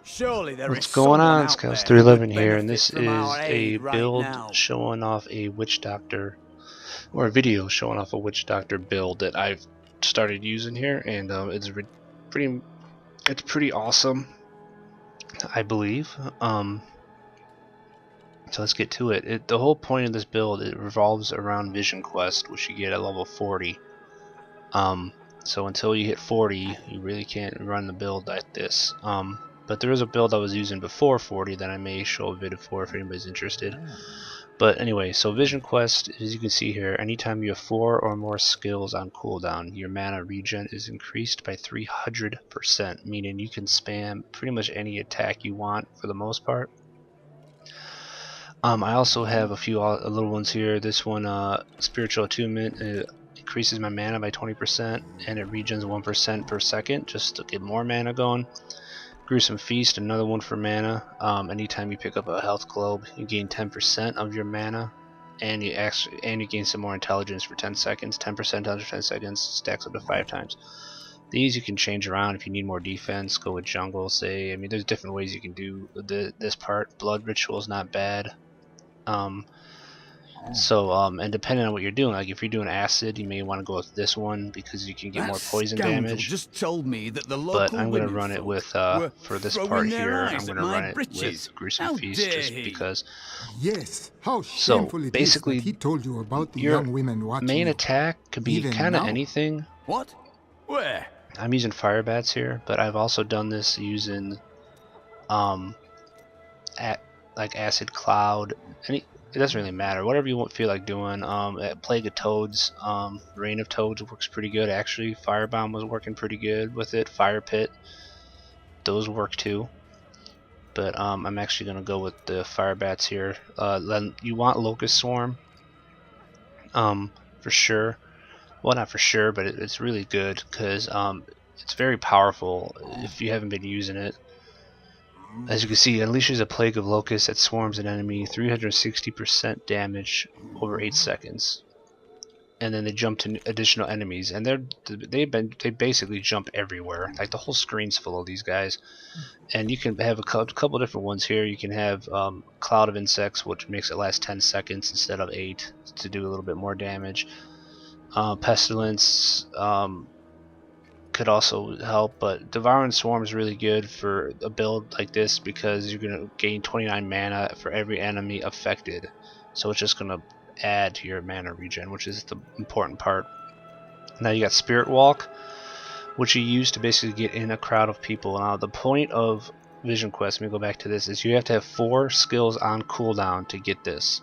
Surely there What's is going someone on? out there who Scouts311 would here, and benefit this from is our a aid right build now. showing off a witch doctor, or a video showing off a witch doctor build that I've started using here, and it's pretty awesome, I believe. So let's get to it. The whole point of this build, it revolves around Vision Quest, which you get at level 40. So until you hit 40, you really can't run the build like this. But there is a build I was using before 40 that I may show a video for if anybody's interested. But anyway, so Vision Quest, as you can see here, anytime you have 4 or more skills on cooldown, your mana regen is increased by 300%, meaning you can spam pretty much any attack you want for the most part. I also have a few little ones here. This one, Spiritual Attunement, increases my mana by 20%, and it regens 1% per second just to get more mana going. Gruesome Feast, another one for mana. Anytime you pick up a health globe, you gain 10% of your mana, and you gain some more intelligence for 10 seconds. 10% under 10 seconds stacks up to 5 times. These you can change around if you need more defense. Go with jungle, say. I mean, there's different ways you can do this part. Blood Ritual is not bad. And depending on what you're doing, like if you're doing acid, you may want to go with this one because you can get more poison damage. Just told me that the But local I'm going to women run it folk with, were for this throwing part their here, I'm eyes going at to my run it britches. with Gruesome How Feast dare just he? because. Yes, how So shameful it is that basically, he told you about the your young women watching main you. attack could be Even kind of now? anything. What? Where? I'm using fire bats here, but I've also done this using like acid cloud. It doesn't really matter. Whatever you feel like doing. Plague of Toads, Rain of Toads works pretty good actually. Firebomb was working pretty good with it. Fire Pit, those work too. But I'm actually gonna go with the fire bats here. Then you want Locust Swarm, for sure. Well, not for sure, but it's really good because it's very powerful if you haven't been using it. As you can see, it unleashes a plague of locusts that swarms an enemy, 360% damage over 8 seconds. And then they jump to additional enemies, and they basically jump everywhere. Like the whole screen's full of these guys. And you can have a couple different ones here. You can have Cloud of Insects, which makes it last 10 seconds instead of 8 to do a little bit more damage. Pestilence could also help, but Devouring Swarm is really good for a build like this because you're going to gain 29 mana for every enemy affected. So it's just going to add to your mana regen, which is the important part. Now you got Spirit Walk, which you use to basically get in a crowd of people. Now the point of Vision Quest, let me go back to this, is you have to have 4 skills on cooldown to get this.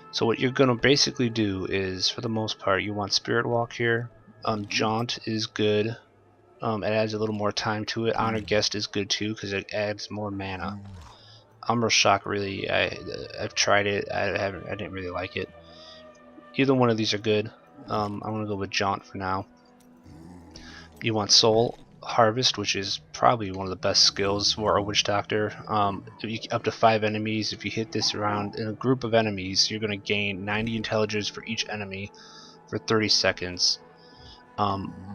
So what you're going to basically do is, for the most part, you want Spirit Walk here. Jaunt is good. It adds a little more time to it. Honor Guest is good too because it adds more mana. Umbral Shock, really, I've tried it. I didn't really like it. Either one of these are good. I'm gonna go with Jaunt for now. You want Soul Harvest, which is probably one of the best skills for a Witch Doctor. Up to 5 enemies. If you hit this around in a group of enemies, you're gonna gain 90 intelligence for each enemy for 30 seconds.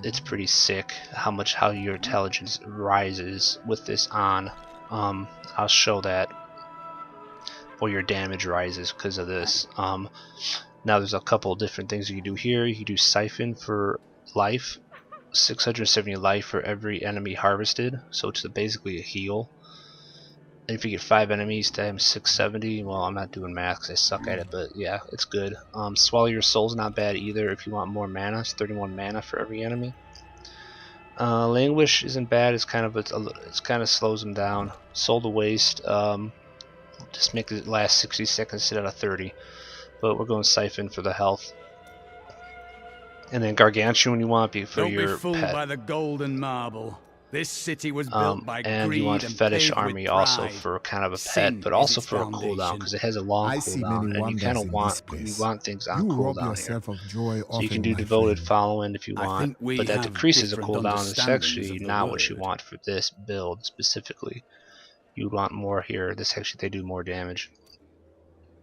It's pretty sick how your intelligence rises with this on. I'll show that, or your damage rises because of this. Now there's a couple different things you can do here. You can do Siphon for life, 670 life for every enemy harvested, so it's basically a heal. And if you get 5 enemies times 670, well, I'm not doing math because I suck at it, but yeah, it's good. Swallow Your Soul's not bad either if you want more mana. It's 31 mana for every enemy. Languish isn't bad. It's kind of slows them down. Soul to Waste, just make it last 60 seconds instead of 30. But we're going Siphon for the health. And then Gargantuan you want for Don't your be fooled pet. by the golden marble. This city was built by and greed you want and Fetish paved Army with also pride. for kind of a Sin pet, but is also its for a cooldown foundation. because it has a long I see cooldown, many and you kind wonders of in this place. want things on You rob cooldown here. yourself of joy So you can often, do my Devoted friend. Following if you I want, think we but that have decreases a different cooldown. It's understandings actually of the not what you word. want for this build specifically. You want more here. This actually, they do more damage.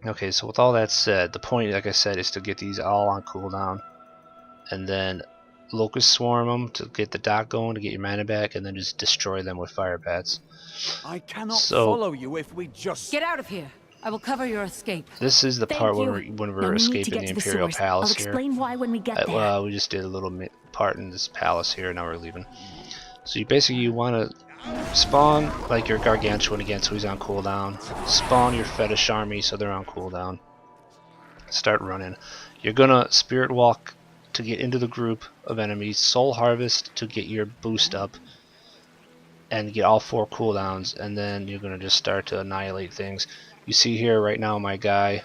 Okay, so with all that said, the point, like I said, is to get these all on cooldown, and then locust swarm them to get the dot going, to get your mana back, and then just destroy them with fire bats. I cannot So follow you if we just... Get out of here. I will cover your escape. this is the part Thank when you. we're Now we need to escaping get the to the Imperial sewers. Palace I'll here. explain why when we get there. Well, we just did a little part in this palace here, now we're leaving. So you want to spawn like your Gargantuan again, so he's on cooldown. Spawn your Fetish army, so they're on cooldown. Start running. You're gonna Spirit Walk to get into the group of enemies. Soul Harvest to get your boost up and get all 4 cooldowns, and then you're gonna just start to annihilate things. You see here right now, my guy,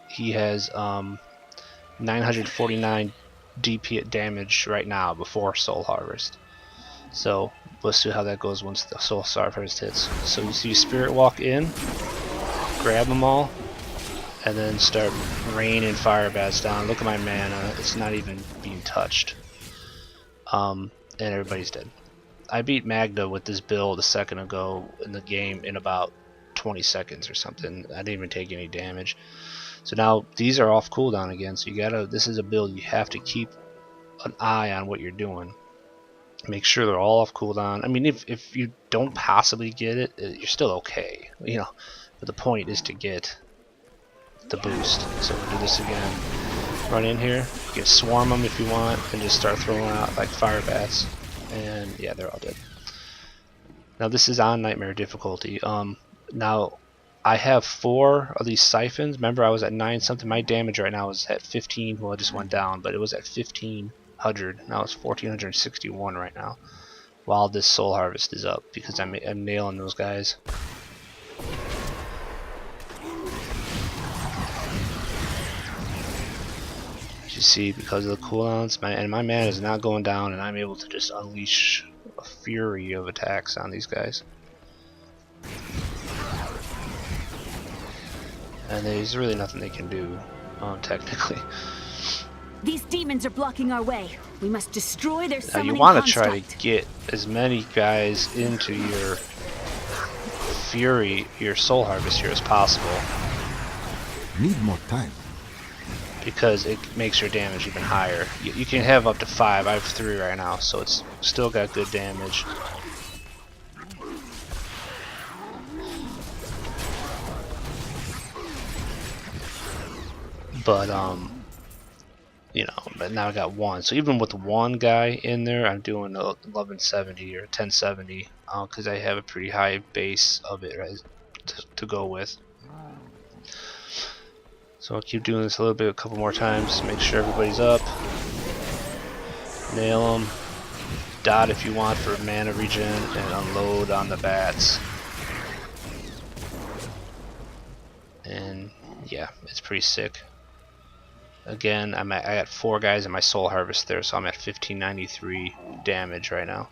he has 949 DP damage right now before Soul Harvest. So let's see how that goes once the Soul Harvest hits. So you see Spirit Walk in, grab them all, and then start raining fire bats down. Look at my mana; it's not even being touched. And everybody's dead. I beat Magda with this build a second ago in the game in about 20 seconds or something. I didn't even take any damage. So now these are off cooldown again. So you gotta. This is a build you have to keep an eye on what you're doing. Make sure they're all off cooldown. I mean, if you don't possibly get it, you're still okay. You know, but the point is to get the boost. So we'll do this again. Run in here. You can swarm them if you want, and just start throwing out like fire bats. And yeah, they're all dead. Now this is on Nightmare difficulty. Now I have 4 of these siphons. Remember, I was at 9 something. My damage right now is at 15. Well, it just went down, but it was at 1500. Now it's 1461 right now. While this Soul Harvest is up, because I'm nailing those guys. As you see, because of the cooldowns, my mana is not going down, and I'm able to just unleash a fury of attacks on these guys. And there's really nothing they can do, technically. These demons are blocking our way. We must destroy their Now summoning you want to try construct. to get as many guys into your fury, your Soul Harvest here as possible, Need more time. because it makes your damage even higher. You can have up to 5. I have 3 right now, so it's still got good damage. But you know, but now I got 1. So even with 1 guy in there, I'm doing 1170 or 1070 because I have a pretty high base of it, right, to go with. So I'll keep doing this a little bit, a couple more times, make sure everybody's up. Nail them. Dot if you want for mana regen, and unload on the bats. And yeah, it's pretty sick. Again, I got 4 guys in my Soul Harvest there, so I'm at 1593 damage right now.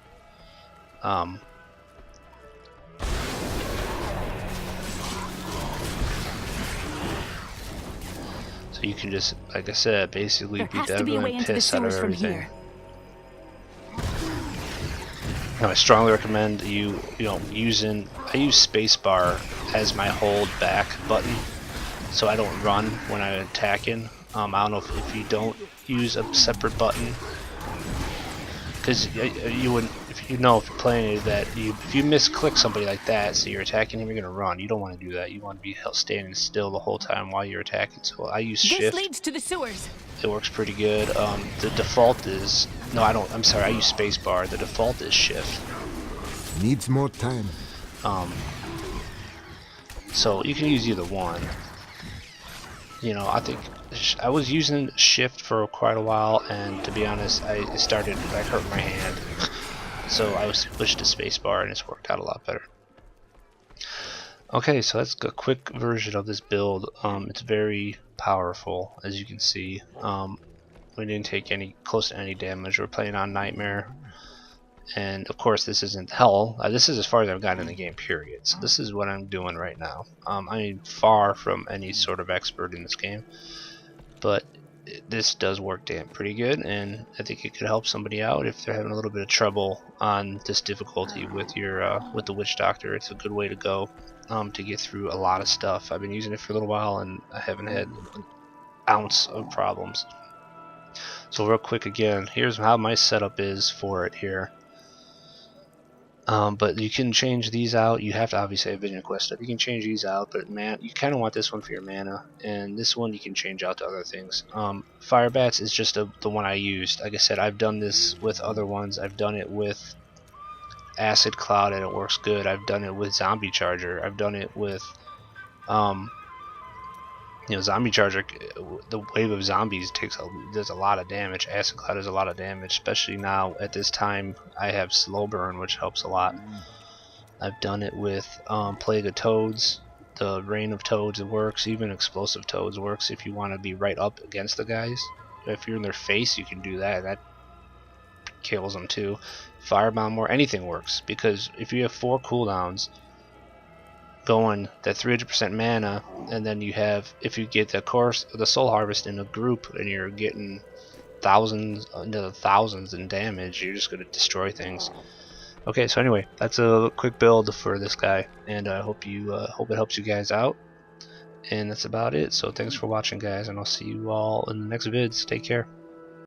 So you can just, like I said, basically There beat has to be a way everyone into the piss out of sewers from everything. here. Now, I strongly recommend you using. I use spacebar as my hold back button, so I don't run when I'm attacking. I don't know if you don't use a separate button, because you wouldn't. If you're playing that, if you misclick somebody like that, so you're attacking him, you're gonna run. You don't want to do that. You want to be standing still the whole time while you're attacking. So I use This shift. leads to the sewers. It works pretty good. The default is no, I don't. I'm sorry. I use spacebar. The default is shift. Needs more time. So you can use either one. You know, I think I was using shift for quite a while, and to be honest, I started like hurting my hand. So I switched to spacebar, and it's worked out a lot better. Okay, so that's a quick version of this build. It's very powerful, as you can see. We didn't take close to any damage. We're playing on Nightmare, and of course this isn't Hell. This is as far as I've gotten in the game, period. So this is what I'm doing right now. I'm far from any sort of expert in this game, but this does work pretty good, and I think it could help somebody out if they're having a little bit of trouble on this difficulty with your with the Witch Doctor. It's a good way to go to get through a lot of stuff. I've been using it for a little while, and I haven't had an ounce of problems. So real quick again, here's how my setup is for it here. But you can change these out. You have to obviously have Vision Quest stuff. You can change these out, but man, you kind of want this one for your mana, and this one you can change out to other things. Fire Bats is just the one I used. Like I said, I've done this with other ones. I've done it with Acid Cloud, and it works good. I've done it with Zombie Charger. I've done it with Zombie Charger. The wave of zombies does a lot of damage. Acid Cloud does a lot of damage, especially now at this time. I have Slow Burn, which helps a lot. I've done it with Plague of Toads. The Rain of Toads works. Even Explosive Toads works if you want to be right up against the guys. If you're in their face, you can do that. That kills them too. Firebomb or anything works, because if you have 4 cooldowns going that 300% mana, and then you have, if you get the Soul Harvest in a group and you're getting thousands into the thousands in damage, you're just going to destroy things. Okay, so anyway, that's a quick build for this guy, and I hope it helps you guys out. And that's about it. So thanks for watching, guys, and I'll see you all in the next vids. Take care.